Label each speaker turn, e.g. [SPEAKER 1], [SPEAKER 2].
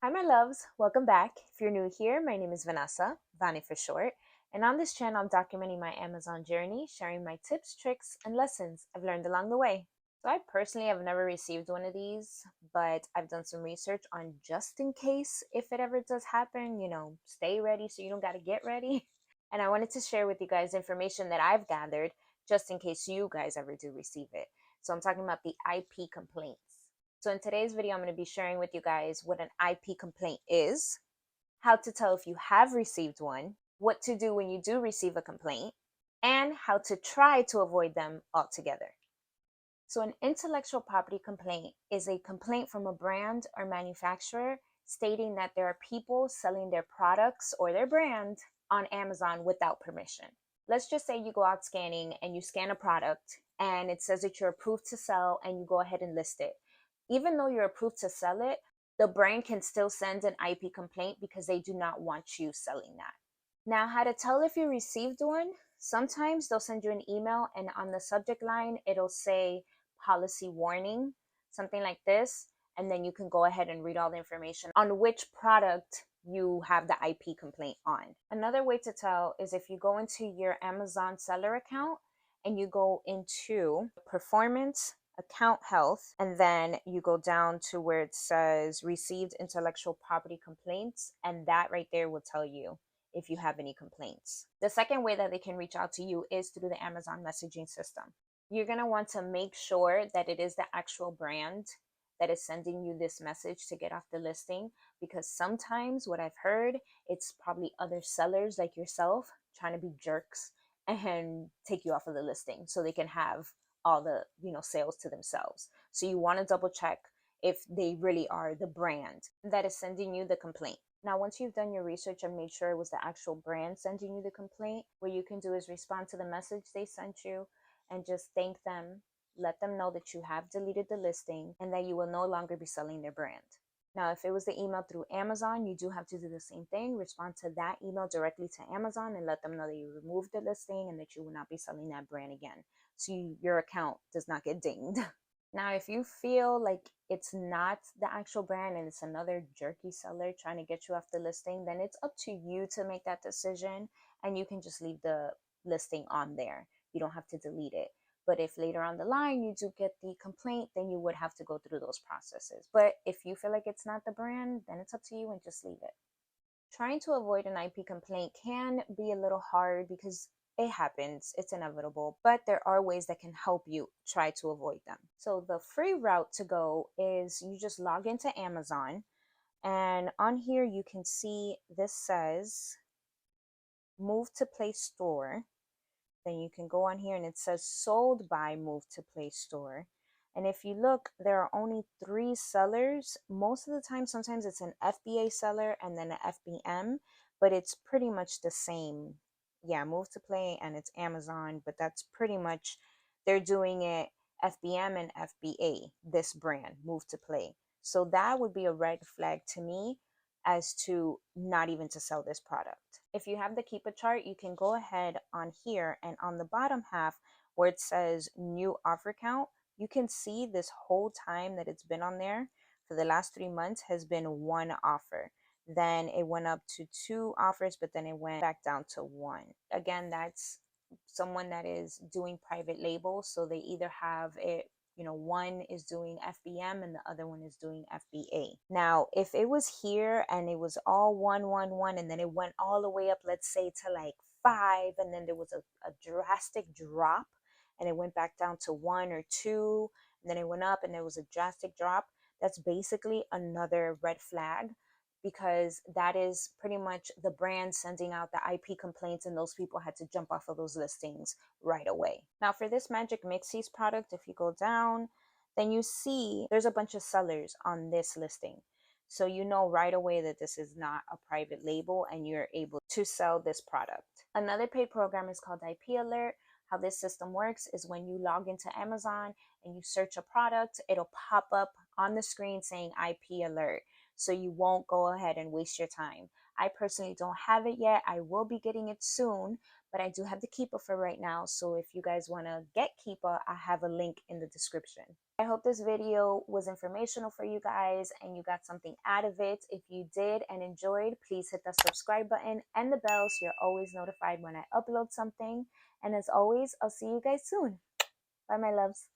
[SPEAKER 1] Hi, my loves. Welcome back. If you're new here, my name is Vanessa, Vani for short. And on this channel, I'm documenting my Amazon journey, sharing my tips, tricks, and lessons I've learned along the way. So, I personally have never received one of these, but I've done some research on just in case if it ever does happen, stay ready so you don't got to get ready. And I wanted to share with you guys information that I've gathered just in case you guys ever do receive it. So, I'm talking about the IP complaints. So in today's video, I'm going to be sharing with you guys what an IP complaint is, how to tell if you have received one, what to do when you do receive a complaint, and how to try to avoid them altogether. So an intellectual property complaint is a complaint from a brand or manufacturer stating that there are people selling their products or their brand on Amazon without permission. Let's just say you go out scanning and you scan a product and it says that you're approved to sell and you go ahead and list it. Even though you're approved to sell it, the brand can still send an IP complaint because they do not want you selling that. Now, how to tell if you received one? Sometimes they'll send you an email and on the subject line, it'll say policy warning, something like this. And then you can go ahead and read all the information on which product you have the IP complaint on. Another way to tell is if you go into your Amazon seller account and you go into performance, account health, and then you go down to where it says received intellectual property complaints, and that right there will tell you if you have any complaints. The second way that they can reach out to you is through the Amazon messaging system. You're going to want to make sure that it is the actual brand that is sending you this message to get off the listing, because sometimes what I've heard, it's probably other sellers like yourself trying to be jerks and take you off of the listing so they can have all the sales to themselves. So you want to double check if they really are the brand that is sending you the complaint. Now, once you've done your research and made sure it was the actual brand sending you the complaint, what you can do is respond to the message they sent you and just thank them, let them know that you have deleted the listing and that you will no longer be selling their brand. Now, if it was the email through Amazon, you do have to do the same thing. Respond to that email directly to Amazon and let them know that you removed the listing and that you will not be selling that brand again. So your account does not get dinged. Now, if you feel like it's not the actual brand and it's another jerky seller trying to get you off the listing, then it's up to you to make that decision and you can just leave the listing on there. You don't have to delete it. But if later on the line you do get the complaint, then you would have to go through those processes. But if you feel like it's not the brand, then it's up to you and just leave it. Trying to avoid an IP complaint can be a little hard because it happens, it's inevitable, but there are ways that can help you try to avoid them. So the free route to go is you just log into Amazon, and on here you can see this says Move to Play Store. Then you can go on here and it says sold by Move to Play Store. And if you look, there are only 3 sellers. Most of the time, sometimes it's an FBA seller and then an FBM, but it's pretty much the same. Yeah, Move to Play and it's Amazon, but that's pretty much, they're doing it FBM and FBA, this brand, Move to Play. So that would be a red flag to me as to not even to sell this product. If you have the Keepa chart, you can go ahead on here and on the bottom half where it says new offer count, you can see this whole time that it's been on there for the last 3 months has been 1 offer. Then it went up to 2 offers, but then it went back down to 1. Again, that's someone that is doing private labels. So they either have it, one is doing FBM and the other one is doing FBA. Now, if it was here and it was all 111 and then it went all the way up, let's say to like 5, and then there was a drastic drop and it went back down to 1 or 2, and then it went up and there was a drastic drop, that's basically another red flag, because that is pretty much the brand sending out the IP complaints and those people had to jump off of those listings right away. Now for this Magic Mixies product, if you go down, then you see there's a bunch of sellers on this listing. So you know right away that this is not a private label and you're able to sell this product. Another paid program is called IP Alert. How this system works is when you log into Amazon and you search a product, it'll pop up on the screen saying IP Alert. So you won't go ahead and waste your time. I personally don't have it yet. I will be getting it soon, but I do have the Keepa for right now. So if you guys want to get Keepa, I have a link in the description. I hope this video was informational for you guys and you got something out of it. If you did and enjoyed, please hit the subscribe button and the bell so you're always notified when I upload something. And as always, I'll see you guys soon. Bye, my loves.